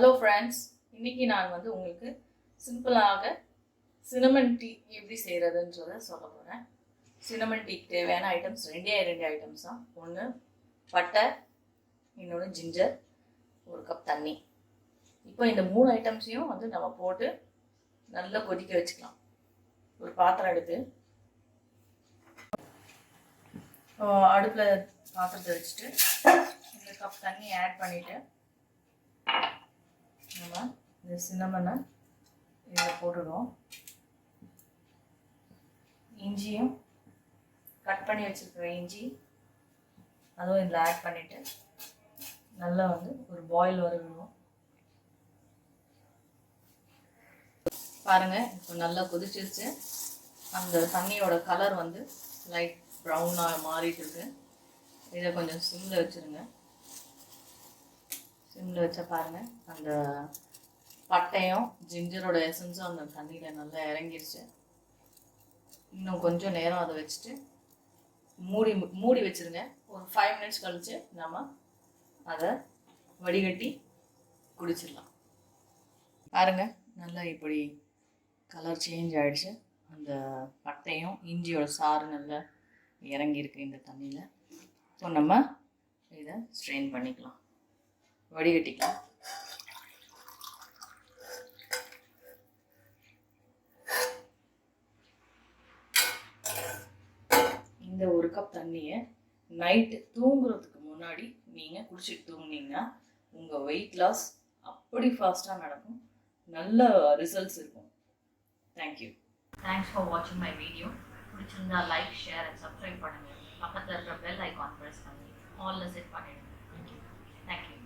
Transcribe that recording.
Hello friends, இன்றைக்கி நான் வந்து உங்களுக்கு சிம்பிளாக சினமன் டீ எப்படி செய்கிறதுன்றதை சொல்ல போகிறேன். சினமன் டீக்கு தேவையான ஐட்டம்ஸ் ரெண்டே ஐட்டம்ஸ் தான். ஒன்று பட்டை, இன்னொன்று ஜிஞ்சர், ஒரு கப் தண்ணி. இப்போ இந்த 3 ஐட்டம்ஸையும் வந்து நம்ம போட்டு நல்லா கொதிக்க வச்சுக்கலாம். ஒரு பாத்திரம் எடுத்து அடுப்பில் பாத்திரத்தை வச்சுட்டு இந்த கப் தண்ணி ஆட் பண்ணிவிட்டு நம்ம இந்த சின்னமனை இதில் போட்டுடுவோம். இஞ்சியும் கட் பண்ணி வச்சுருக்கிற இஞ்சி அதுவும் இதில் ஆட் பண்ணிவிட்டு நல்லா வந்து ஒரு பாயில் வர விடுவோம். பாருங்கள், இப்போ நல்லா கொதிச்சிருச்சு. அந்த தண்ணியோட கலர் வந்து லைட் ப்ரௌனாக மாறிட்டு இருக்கு. இதை கொஞ்சம் சிம்மில் வச்சுருங்க. சிம்மில் வச்சா பாருங்கள், அந்த பட்டையும் ஜிஞ்சரோட எசன்ஸும் அந்த தண்ணியில் நல்லா இறங்கிருச்சு. இன்னும் கொஞ்சம் நேரம் அதை வச்சுட்டு மூடி வச்சுருங்க. ஒரு 5 மினிட்ஸ் கழித்து நம்ம அதை வடிகட்டி குடிச்சிடலாம். பாருங்கள், நல்லா இப்படி கலர் சேஞ்ச் ஆகிடுச்சு. அந்த பட்டையும் இஞ்சியோட சாறு நல்லா இறங்கியிருக்கு இந்த தண்ணியில். ஸோ நம்ம இதை ஸ்ட்ரெயின் பண்ணிக்கலாம், வடிகட்டிக்கலாம். இந்த ஒரு கப் தண்ணியை நைட்டு தூங்குறதுக்கு முன்னாடி நீங்கள் குடிச்சிட்டு தூங்குனீங்கன்னா உங்கள் வெயிட் லாஸ் அப்படி ஃபாஸ்ட்டாக நடக்கும். நல்ல ரிசல்ட்ஸ் இருக்கும். தேங்க்யூ. தேங்க்ஸ் ஃபார் வாட்சிங் மை வீடியோ. பிடிச்சிருந்தா லைக், ஷேர் அண்ட் சப்ஸ்கிரைப் பண்ணுங்கள். பக்கத்தில் இருக்கிற பெல் ஐக்கான் ப்ரெஸ் பண்ணி ஆல்ல செட் பண்ணிடுங்க. தேங்க்யூ.